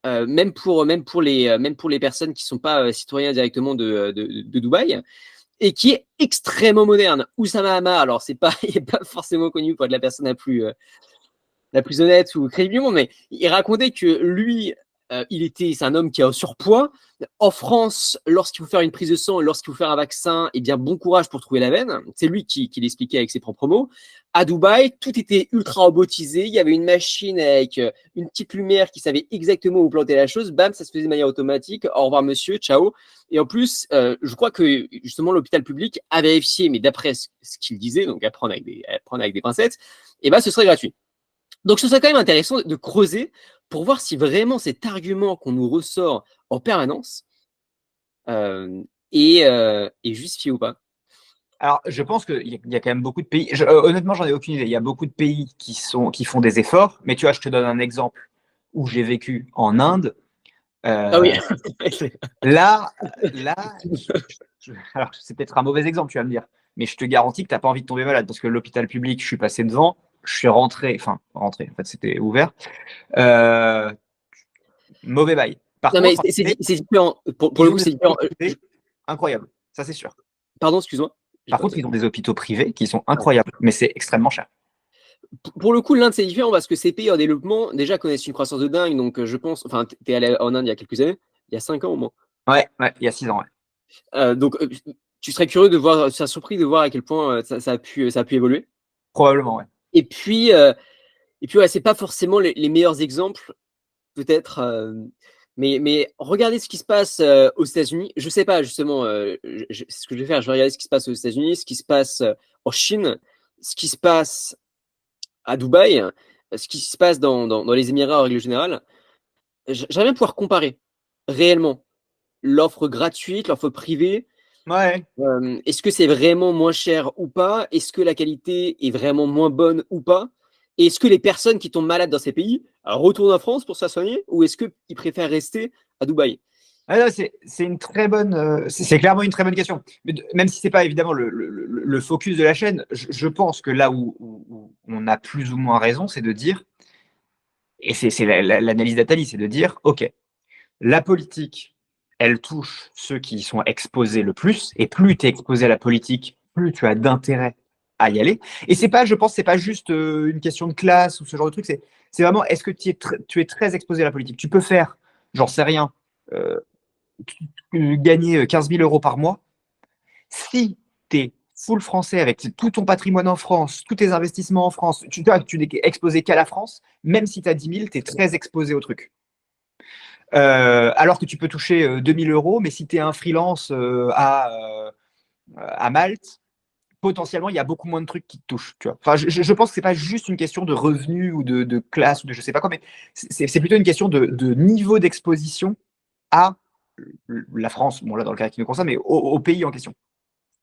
même pour les personnes qui ne sont pas citoyens directement de Dubaï, et qui est extrêmement moderne. Oussama Hamar, alors c'est pas, il n'est pas forcément connu pour être la personne la plus honnête ou crédible du monde, mais il racontait que lui, c'est un homme qui a un surpoids. En France, lorsqu'il faut faire une prise de sang et lorsqu'il faut faire un vaccin, eh bien, bon courage pour trouver la veine. C'est lui qui l'expliquait avec ses propres mots. À Dubaï, tout était ultra robotisé. Il y avait une machine avec une petite lumière qui savait exactement où planter la chose. Bam, ça se faisait de manière automatique. Au revoir, monsieur. Ciao. Et en plus, je crois que justement l'hôpital public a vérifié, mais d'après ce qu'il disait, donc à prendre avec des pincettes, et ben, ce serait gratuit. Donc, ce serait quand même intéressant de creuser pour voir si vraiment cet argument qu'on nous ressort en permanence est justifié ou pas. alors, je pense qu'il y a quand même beaucoup de pays. Honnêtement, j'en ai aucune idée. Il y a beaucoup de pays qui font des efforts. Mais tu vois, je te donne un exemple où j'ai vécu en Inde. Ah oui. Euh, là, là, alors c'est peut-être un mauvais exemple, tu vas me dire, mais je te garantis que tu n'as pas envie de tomber malade parce que l'hôpital public, je suis passé devant, je suis rentré, en fait, c'était ouvert. Euh, Mauvais bail. Par Non, mais contre, c'est différent. Pour ils le ont coup, des c'est différent. hôpitaux privés incroyables, ça c'est sûr. Pardon, excuse-moi. J'ai Par pas contre, ils entendu. ont des hôpitaux privés qui sont incroyables, mais c'est extrêmement cher. Pour le coup, l'Inde, c'est différent parce que ces pays en développement, déjà, connaissent une croissance de dingue. Donc, je pense, enfin, t'es allé en Inde il y a quelques années, il y a 5 ans au moins. Ouais, ouais, il y a 6 ans, ouais. Donc, tu serais curieux de voir, tu serais surpris de voir à quel point ça a pu évoluer. Probablement, ouais. Et puis, ouais, c'est pas forcément les meilleurs exemples, peut-être. Mais regardez ce qui se passe aux États-Unis. Je sais pas, justement, ce que je vais faire, je vais regarder ce qui se passe aux États-Unis, ce qui se passe en Chine, ce qui se passe à Dubaï, ce qui se passe dans les Émirats en règle générale. J'aimerais bien pouvoir comparer réellement l'offre gratuite, l'offre privée. Ouais. Est-ce que c'est vraiment moins cher ou pas? Est-ce que la qualité est vraiment moins bonne ou pas? Et est-ce que les personnes qui tombent malades dans ces pays retournent en France pour se soigner ou est-ce qu'ils préfèrent rester à Dubaï? Ah non, c'est une très bonne, c'est clairement une très bonne question. Mais même si c'est pas évidemment le focus de la chaîne, je pense que là où on a plus ou moins raison, c'est de dire, et c'est l'analyse d'Attali, c'est de dire, ok, la politique, elle touche ceux qui y sont exposés le plus, et plus tu es exposé à la politique, plus tu as d'intérêt à y aller. Et c'est pas, je pense, c'est pas juste une question de classe ou ce genre de truc, c'est vraiment, est-ce que tu es très exposé à la politique? Tu peux faire, j'en sais rien, euh, gagner 15 000 euros par mois. Si tu es full français avec tout ton patrimoine en France, tous tes investissements en France, tu n'es exposé qu'à la France, même si tu as 10 000, tu es très exposé au truc. Alors que tu peux toucher 2 000 euros, mais si tu es un freelance à Malte, potentiellement, il y a beaucoup moins de trucs qui te touchent. Tu vois. Enfin, je pense que c'est pas juste une question de revenus ou de classe ou de je sais pas quoi, mais c'est plutôt une question de niveau d'exposition à la France, bon là dans le cas qui nous concerne, mais au pays en question.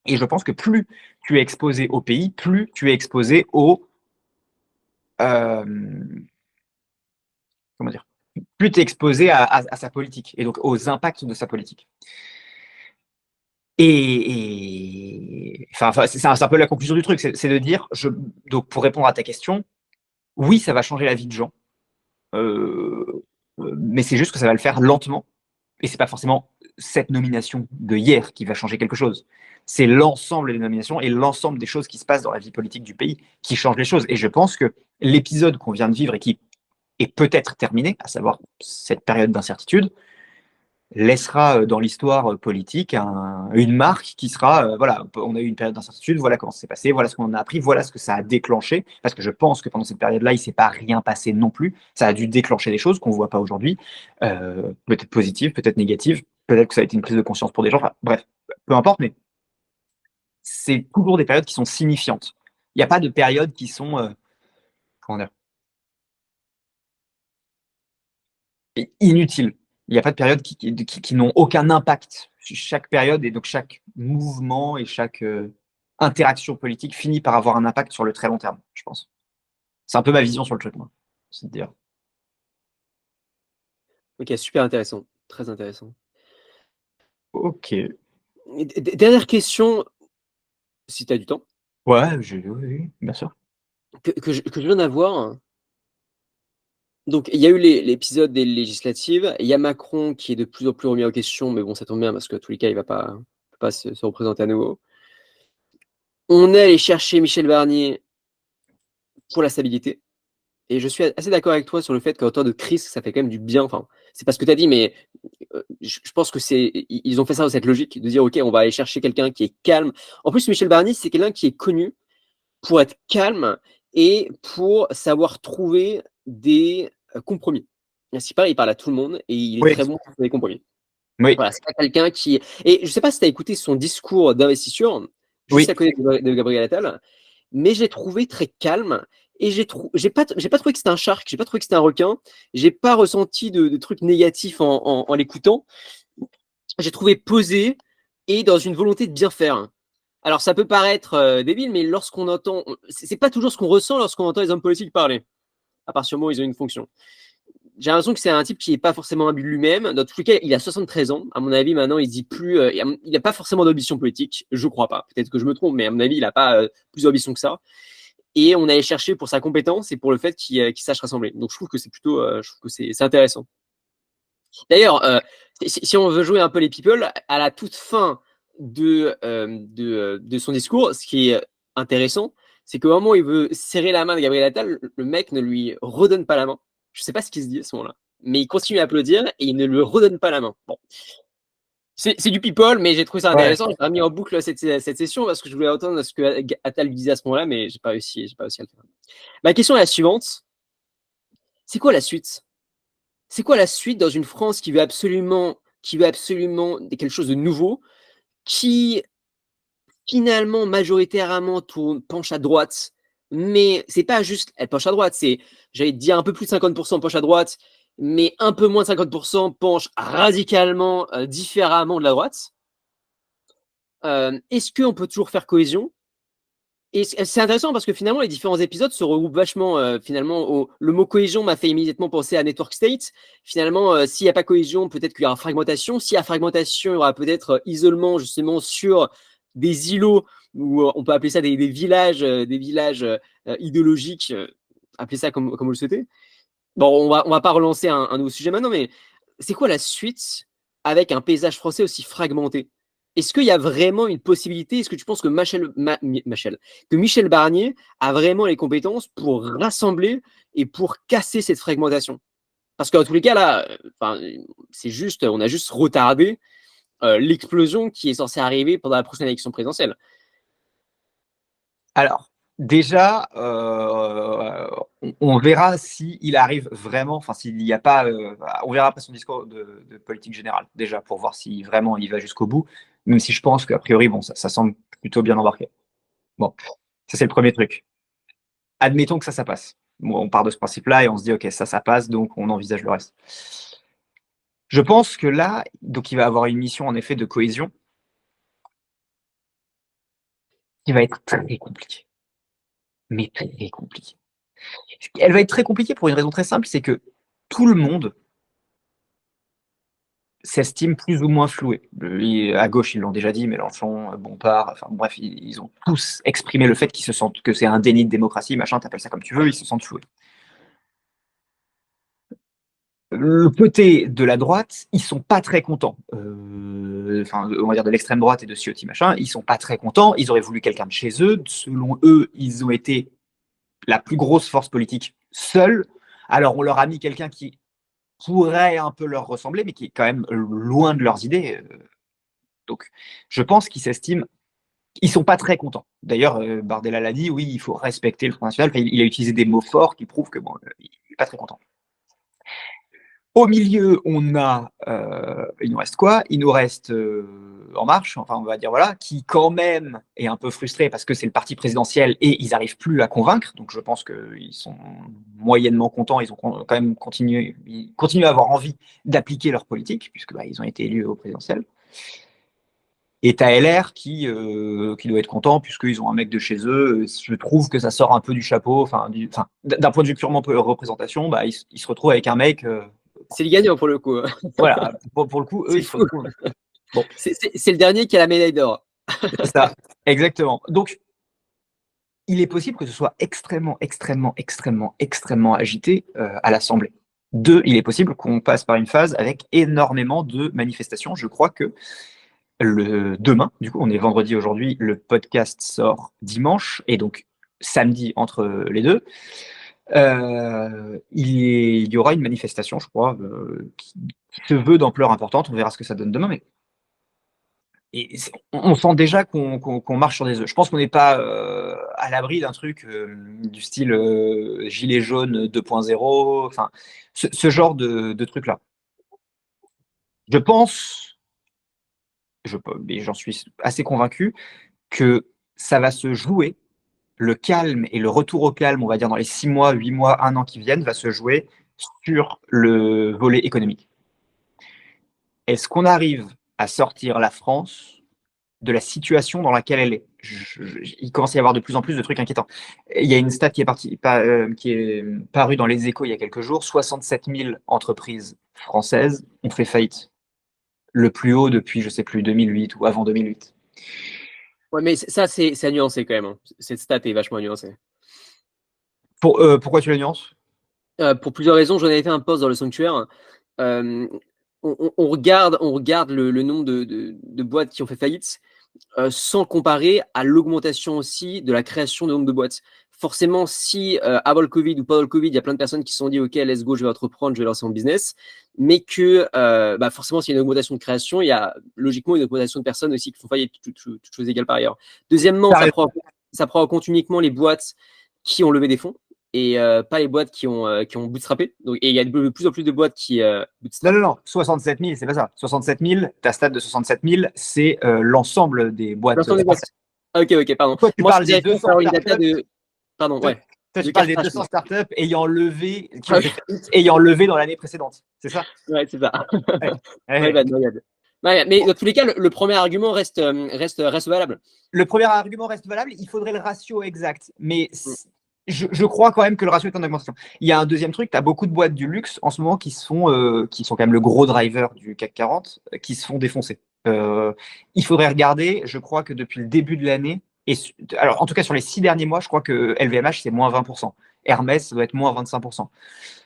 Et je pense que plus tu es exposé au pays, plus tu es exposé au comment dire, plus tu es exposé à sa politique et donc aux impacts de sa politique. Enfin, c'est un peu la conclusion du truc, c'est de dire, donc pour répondre à ta question, oui, ça va changer la vie de gens, mais c'est juste que ça va le faire lentement, et c'est pas forcément cette nomination de hier qui va changer quelque chose. C'est l'ensemble des nominations et l'ensemble des choses qui se passent dans la vie politique du pays qui changent les choses. Et je pense que l'épisode qu'on vient de vivre et qui est peut-être terminé, à savoir cette période d'incertitude, laissera dans l'histoire politique une marque qui sera, voilà, on a eu une période d'incertitude, voilà comment ça s'est passé, voilà ce qu'on en a appris, voilà ce que ça a déclenché, parce que je pense que pendant cette période-là, il ne s'est pas rien passé non plus, ça a dû déclencher des choses qu'on ne voit pas aujourd'hui, peut-être positives, peut-être négatives, peut-être que ça a été une prise de conscience pour des gens, enfin, bref, peu importe, mais c'est toujours des périodes qui sont signifiantes. Il n'y a pas de périodes qui sont, comment dire, inutiles. Il n'y a pas de périodes qui n'ont aucun impact. Chaque période et donc chaque mouvement et chaque interaction politique finit par avoir un impact sur le très long terme, je pense. C'est un peu ma vision sur le truc, moi. C'est de dire. Ok, super intéressant, très intéressant. Ok. Dernière question, si tu as du temps. Ouais, oui, bien sûr. Que je viens d'avoir. Donc, il y a eu l'épisode des législatives. Il y a Macron qui est de plus en plus remis en question, mais bon, ça tombe bien parce que, tous les cas, il ne va pas se représenter à nouveau. On est allé chercher Michel Barnier pour la stabilité. Et je suis assez d'accord avec toi sur le fait qu'en temps de crise, ça fait quand même du bien. Enfin, c'est pas ce que tu as dit, mais je pense que ils ont fait ça dans cette logique de dire, OK, on va aller chercher quelqu'un qui est calme. En plus, Michel Barnier, c'est quelqu'un qui est connu pour être calme et pour savoir trouver des compromis. Si pareil, il parle à tout le monde et il est Oui, très bon pour trouver des compromis. oui, Voilà, c'est pas quelqu'un qui. Et je sais pas si tu as écouté son discours d'investiture, juste oui. à côté de Gabriel Attal, mais j'ai trouvé très calme et j'ai pas trouvé que c'était un shark, j'ai pas trouvé que c'était un requin, j'ai pas ressenti de trucs négatifs en l'écoutant. J'ai trouvé posé et dans une volonté de bien faire. Alors ça peut paraître débile, mais lorsqu'on entend, c'est pas toujours ce qu'on ressent lorsqu'on entend les hommes politiques parler, à partir du moment où ils ont une fonction. J'ai l'impression que c'est un type qui n'est pas forcément imbu de lui-même. Dans tous les cas, il a 73 ans. À mon avis, maintenant, il dit plus. Il n'a pas forcément d'ambition politique. Je crois pas. Peut-être que je me trompe, mais à mon avis, il n'a pas plus d'ambition que ça. Et on allait chercher pour sa compétence et pour le fait qu'il sache rassembler. Donc je trouve que c'est plutôt, je trouve que c'est intéressant. D'ailleurs, si on veut jouer un peu les people, à la toute fin de son discours, ce qui est intéressant, c'est qu'au moment où il veut serrer la main de Gabriel Attal, le mec ne lui redonne pas la main. Je sais pas ce qu'il se dit à ce moment-là, mais il continue à applaudir et il ne lui redonne pas la main. Bon, c'est du people, mais j'ai trouvé ça Ouais. intéressant. J'ai pas mis en boucle cette session parce que je voulais entendre ce que Attal lui disait à ce moment-là, mais j'ai pas réussi à le faire. Ma question est la suivante. C'est quoi la suite? C'est quoi la suite dans une France qui veut absolument quelque chose de nouveau, qui finalement majoritairement penche à droite, mais c'est pas juste elle penche à droite, c'est j'allais dire un peu plus de 50% penche à droite, mais un peu moins de 50% penche radicalement différemment de la droite. Est-ce qu'on peut toujours faire cohésion? Et c'est intéressant parce que finalement, les différents épisodes se regroupent vachement. Finalement, le mot cohésion m'a fait immédiatement penser à Network State. Finalement, s'il n'y a pas cohésion, peut-être qu'il y aura fragmentation. S'il y a fragmentation, il y aura peut-être isolement justement sur des îlots, ou on peut appeler ça des villages, idéologiques, appeler ça comme vous le souhaitez. Bon, on va pas relancer un nouveau sujet maintenant, mais c'est quoi la suite avec un paysage français aussi fragmenté? Est-ce qu'il y a vraiment une possibilité? Est-ce que tu penses que Michel Barnier a vraiment les compétences pour rassembler et pour casser cette fragmentation? Parce qu'en tous les cas, là, on a juste retardé l'explosion qui est censée arriver pendant la prochaine élection présidentielle. Alors, déjà, on verra s'il arrive vraiment, enfin s'il n'y a pas, on verra après son discours de politique générale, déjà, pour voir si vraiment il va jusqu'au bout, même si je pense qu'a priori, bon, ça semble plutôt bien embarqué. Bon, ça c'est le premier truc. Admettons que ça passe. Bon, on part de ce principe-là et on se dit, ok, ça passe, donc on envisage le reste. Je pense que là, donc il va avoir une mission en effet de cohésion qui va être très compliquée, mais très compliquée. Elle va être très compliquée pour une raison très simple, c'est que tout le monde s'estime plus ou moins floué. À gauche, ils l'ont déjà dit, Mélenchon, Bompard, enfin bref, ils ont tous exprimé le fait qu'ils se sentent que c'est un déni de démocratie, machin, t'appelles ça comme tu veux, ils se sentent floués. Le côté de la droite, ils sont pas très contents. Enfin, on va dire de l'extrême droite et de Ciotti, machin, ils sont pas très contents. Ils auraient voulu quelqu'un de chez eux. Selon eux, ils ont été la plus grosse force politique seuls. Alors, on leur a mis quelqu'un qui pourrait un peu leur ressembler, mais qui est quand même loin de leurs idées. Donc, je pense qu'ils s'estiment, ils sont pas très contents. D'ailleurs, Bardella l'a dit, oui, il faut respecter le Front National. Enfin, il a utilisé des mots forts qui prouvent que bon, il est pas très content. Au milieu, on a, il nous reste quoi? Il nous reste En Marche, enfin on va dire voilà, qui quand même est un peu frustré parce que c'est le parti présidentiel et ils n'arrivent plus à convaincre. Donc je pense qu'ils sont moyennement contents. Ils ont quand même ils continuent à avoir envie d'appliquer leur politique puisque ils ont été élus au présidentiel. Et t'as LR qui doit être content puisqu'ils ont un mec de chez eux. Je trouve que ça sort un peu du chapeau. Enfin, d'un point de vue purement représentation, ils se retrouvent avec un mec. C'est le gagnant pour le coup. Voilà, pour le coup, eux, C'est ils se fou. retrouvent. Bon, C'est le dernier qui a la médaille d'or. c'est ça, exactement. Donc, il est possible que ce soit extrêmement, extrêmement, extrêmement, extrêmement agité à l'Assemblée. Deux, il est possible qu'on passe par une phase avec énormément de manifestations. Je crois que demain, du coup, on est vendredi aujourd'hui, le podcast sort dimanche, et donc samedi entre les deux, il y aura une manifestation, je crois, qui se veut d'ampleur importante. On verra ce que ça donne demain, mais on sent déjà qu'on marche sur des œufs. Je pense qu'on n'est pas à l'abri d'un truc du style gilet jaune 2.0, enfin, ce genre de truc-là. Je pense, mais j'en suis assez convaincu, que ça va se jouer, le calme et le retour au calme, on va dire dans les 6 mois, 8 mois, 1 an qui viennent, va se jouer sur le volet économique. Est-ce qu'on arrive à sortir la France de la situation dans laquelle elle est? Il commence à y avoir de plus en plus de trucs inquiétants. Il y a une stat qui est parue dans Les Échos il y a quelques jours. 67 000 entreprises françaises ont fait faillite. Le plus haut depuis, je sais plus, 2008 ou avant 2008. Ouais, mais ça, c'est à nuancer quand même. Hein. Cette stat est vachement nuancée. Pourquoi tu la nuances? Pour plusieurs raisons, j'en avais fait un post dans le sanctuaire. Euh, on regarde le nombre de boîtes qui ont fait faillite sans comparer à l'augmentation aussi de la création de nombre de boîtes. Forcément, si avant le Covid ou pendant le Covid, il y a plein de personnes qui se sont dit OK, let's go, je vais entreprendre, je vais lancer mon business, mais que forcément, s'il y a une augmentation de création, il y a logiquement une augmentation de personnes aussi qui font faillite, toutes choses égales par ailleurs. Deuxièmement, ça prend en compte uniquement les boîtes qui ont levé des fonds et pas les boîtes qui ont bootstrappé. Donc, et il y a de plus en plus de boîtes qui bootstrap. Non, 67 000, c'est pas ça. 67 000, ta stat de 67 000, c'est l'ensemble des boîtes. L'ensemble des boîtes. Ok, pardon. Toi, tu Moi, je parles des faisais 200 faire une data startups. de. Pardon, Toi, ouais. toi, tu De parles des cash 200 flow. startups ayant levé, qui ont fait faillite, ayant levé dans l'année précédente. C'est ça? Ouais, c'est ça. Ouais. Ouais, Ouais. bah, noyade. Ouais, mais dans tous les cas, le premier argument reste valable. Le premier argument reste valable. Il faudrait le ratio exact. Mais Mm. je crois quand même que le ratio est en augmentation. Il y a un deuxième truc. Tu as beaucoup de boîtes du luxe en ce moment qui sont quand même le gros driver du CAC 40, qui se font défoncer. Il faudrait regarder. Je crois que depuis le début de l'année, alors en tout cas sur les 6 derniers mois, je crois que LVMH, c'est moins 20%. Hermès, ça doit être moins 25%.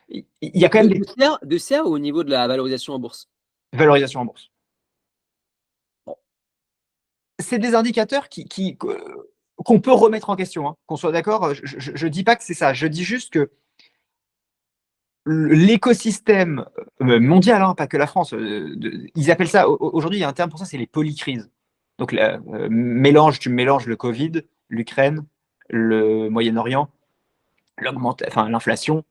Il y a quand même des De serre ou au niveau de la valorisation en bourse? valorisations en bourse. Bon. C'est des indicateurs qu'on peut remettre en question, hein, qu'on soit d'accord. Je ne dis pas que c'est ça. Je dis juste que l'écosystème mondial, hein, pas que la France, ils appellent ça, aujourd'hui, il y a un terme pour ça, c'est les polycrises. Donc, tu mélanges le Covid, l'Ukraine, le Moyen-Orient, l'inflation,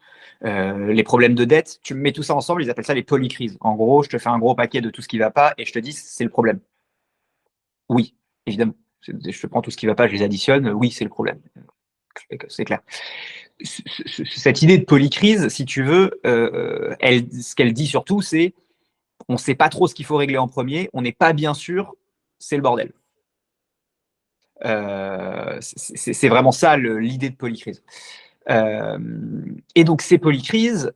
les problèmes de dette, tu mets tout ça ensemble, ils appellent ça les polycrises. En gros, je te fais un gros paquet de tout ce qui ne va pas et je te dis c'est le problème. Oui, évidemment. Je te prends tout ce qui ne va pas, je les additionne, oui, c'est le problème. C'est clair. Cette idée de polycrise, si tu veux, ce qu'elle dit surtout, c'est on ne sait pas trop ce qu'il faut régler en premier, on n'est pas bien sûr, c'est le bordel. C'est vraiment ça l'idée de polycrise. Et donc ces polycrises,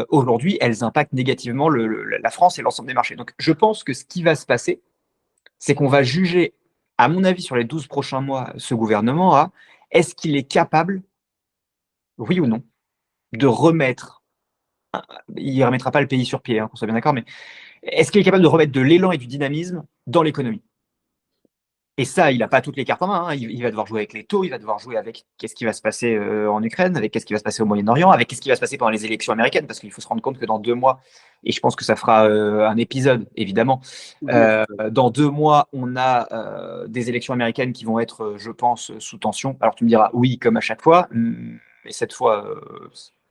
aujourd'hui, elles impactent négativement la France et l'ensemble des marchés. Donc je pense que ce qui va se passer, c'est qu'on va juger, à mon avis, sur les 12 prochains mois, ce gouvernement à est-ce qu'il est capable, oui ou non, de remettre, il ne remettra pas le pays sur pied, hein, qu'on soit bien d'accord, mais est-ce qu'il est capable de remettre de l'élan et du dynamisme dans l'économie? Et ça, il n'a pas toutes les cartes en main, hein. Il va devoir jouer avec les taux, il va devoir jouer avec qu'est-ce qui va se passer en Ukraine, avec qu'est-ce qui va se passer au Moyen-Orient, avec qu'est-ce qui va se passer pendant les élections américaines, parce qu'il faut se rendre compte que dans 2 mois, et je pense que ça fera un épisode, évidemment, dans 2 mois, on a des élections américaines qui vont être, je pense, sous tension. Alors tu me diras, oui, comme à chaque fois, mais cette fois,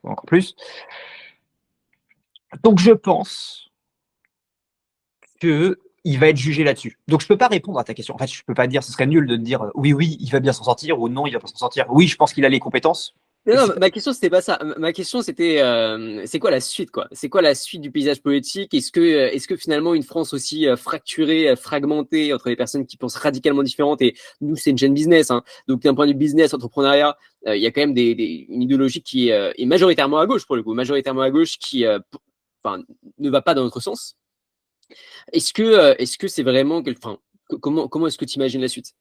encore plus. Donc je pense que il va être jugé là-dessus. Donc je peux pas répondre à ta question. En fait, je peux pas dire, ce serait nul de te dire oui, oui, il va bien s'en sortir ou non, il va pas s'en sortir. Oui, je pense qu'il a les compétences. Non, ma question, c'était pas ça. Ma question, c'était c'est quoi la suite, quoi? C'est quoi la suite du paysage politique? Est-ce que finalement une France aussi fracturée, fragmentée entre les personnes qui pensent radicalement différentes et nous, c'est une chaîne business, hein. Donc d'un point de vue business, entrepreneuriat, il y a quand même une idéologie qui est majoritairement à gauche pour le coup, majoritairement à gauche qui enfin, ne va pas dans notre sens. Est-ce que c'est vraiment enfin, comment est-ce que tu imagines la suite?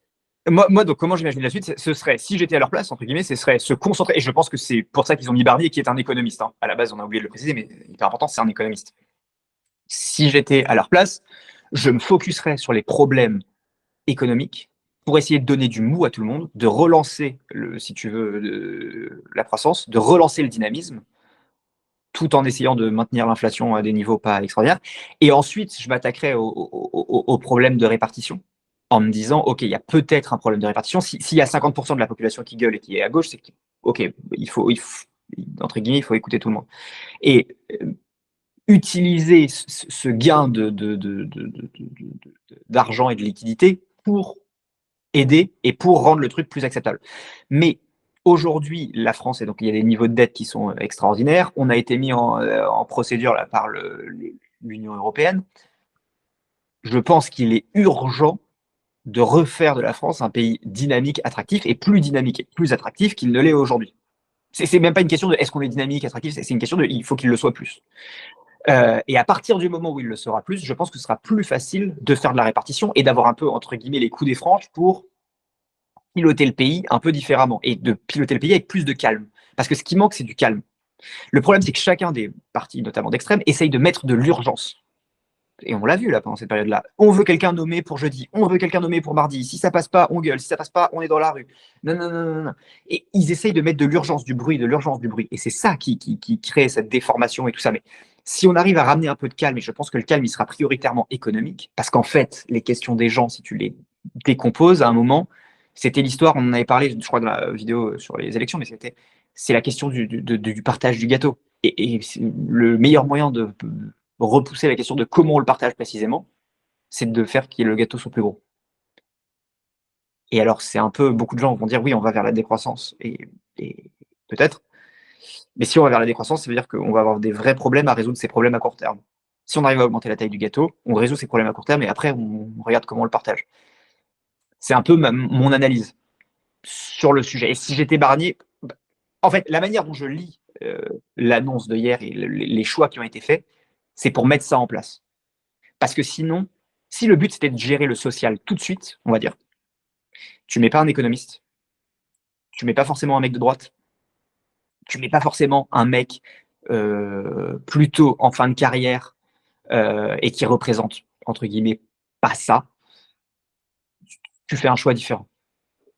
Moi, donc, comment j'imagine la suite? Ce serait, si j'étais à leur place, entre guillemets, ce serait se concentrer. Et je pense que c'est pour ça qu'ils ont mis Barnier, qui est un économiste, hein. À la base, on a oublié de le préciser, mais hyper important, c'est un économiste. Si j'étais à leur place, je me focuserais sur les problèmes économiques pour essayer de donner du mou à tout le monde, de relancer, si tu veux, la croissance, de relancer le dynamisme, tout en essayant de maintenir l'inflation à des niveaux pas extraordinaires. Et ensuite, je m'attaquerai au problème de répartition en me disant, OK, il y a peut-être un problème de répartition. S'il y a 50% de la population qui gueule et qui est à gauche, c'est que, OK, entre guillemets, il faut écouter tout le monde. Et utiliser ce gain d'argent et de liquidité pour aider et pour rendre le truc plus acceptable. Mais aujourd'hui, la France, et donc il y a des niveaux de dette qui sont extraordinaires. On a été mis en procédure là, par l'Union européenne. Je pense qu'il est urgent de refaire de la France un pays dynamique, attractif, et plus attractif qu'il ne l'est aujourd'hui. C'est même pas une question de est-ce qu'on est dynamique, attractif, c'est une question de il faut qu'il le soit plus. Et à partir du moment où il le sera plus, je pense que ce sera plus facile de faire de la répartition et d'avoir un peu, entre guillemets, les coups des franges pour piloter le pays un peu différemment et de piloter le pays avec plus de calme. Parce que ce qui manque, c'est du calme. Le problème, c'est que chacun des partis, notamment d'extrême, essaye de mettre de l'urgence. Et on l'a vu là pendant cette période-là. On veut quelqu'un nommé pour jeudi, on veut quelqu'un nommé pour mardi. Si ça passe pas, on gueule. Si ça passe pas, on est dans la rue. Non, non, non, non, non. Et ils essayent de mettre de l'urgence, du bruit, de l'urgence, du bruit. Et c'est ça qui crée cette déformation et tout ça. Mais si on arrive à ramener un peu de calme, et je pense que le calme, il sera prioritairement économique, parce qu'en fait, les questions des gens, si tu les décomposes à un moment, c'était l'histoire, on en avait parlé, je crois, dans la vidéo sur les élections, mais c'est la question du partage du gâteau. Et le meilleur moyen de repousser la question de comment on le partage précisément, c'est de faire que le gâteau soit plus gros. Et alors, c'est un peu, beaucoup de gens vont dire oui, on va vers la décroissance, et peut-être. Mais si on va vers la décroissance, ça veut dire qu'on va avoir des vrais problèmes à résoudre ces problèmes à court terme. Si on arrive à augmenter la taille du gâteau, on résout ces problèmes à court terme et après, on regarde comment on le partage. C'est un peu mon analyse sur le sujet. Et si j'étais Barnier, en fait, la manière dont je lis l'annonce de hier et les choix qui ont été faits, c'est pour mettre ça en place. Parce que sinon, si le but c'était de gérer le social tout de suite, on va dire, tu mets pas un économiste, tu mets pas forcément un mec de droite, tu mets pas forcément un mec plutôt en fin de carrière et qui représente, entre guillemets, pas ça, tu fais un choix différent.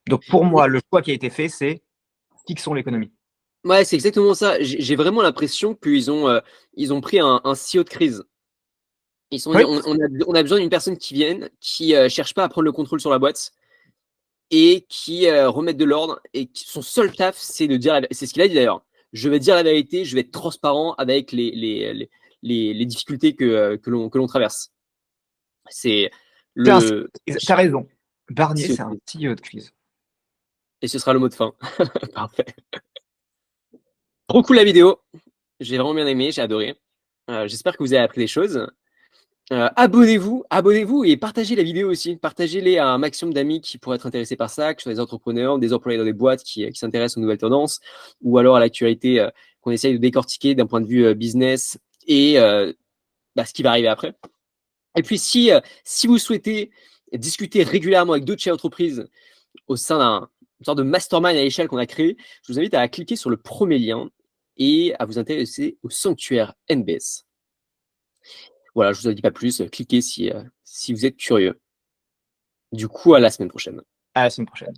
Donc pour moi, le choix qui a été fait, c'est fixons l'économie. Ouais, c'est exactement ça. J'ai vraiment l'impression ils ont pris un CEO de crise. Ils se sont dit, Oui, on a besoin d'une personne qui vienne, qui cherche pas à prendre le contrôle sur la boîte, et qui remettent de l'ordre et son seul taf, c'est de dire, c'est ce qu'il a dit d'ailleurs. Je vais dire la vérité, je vais être transparent avec les difficultés que l'on traverse. C'est le. T'as raison. Barnier, CEO c'est de un crise. CEO de crise. Et ce sera le mot de fin. Parfait. Trop cool la vidéo. J'ai vraiment bien aimé, j'ai adoré. J'espère que vous avez appris des choses. Abonnez-vous et partagez la vidéo aussi. Partagez-les à un maximum d'amis qui pourraient être intéressés par ça, que ce soit des entrepreneurs, des employés dans des boîtes qui s'intéressent aux nouvelles tendances, ou alors à l'actualité qu'on essaye de décortiquer d'un point de vue business et ce qui va arriver après. Et puis, si vous souhaitez discuter régulièrement avec d'autres chefs d'entreprise au sein d'une sorte de mastermind à l'échelle qu'on a créé, je vous invite à cliquer sur le premier lien et à vous intéresser au sanctuaire NBS. Voilà, je vous en dis pas plus. Cliquez si vous êtes curieux. Du coup, à la semaine prochaine. À la semaine prochaine.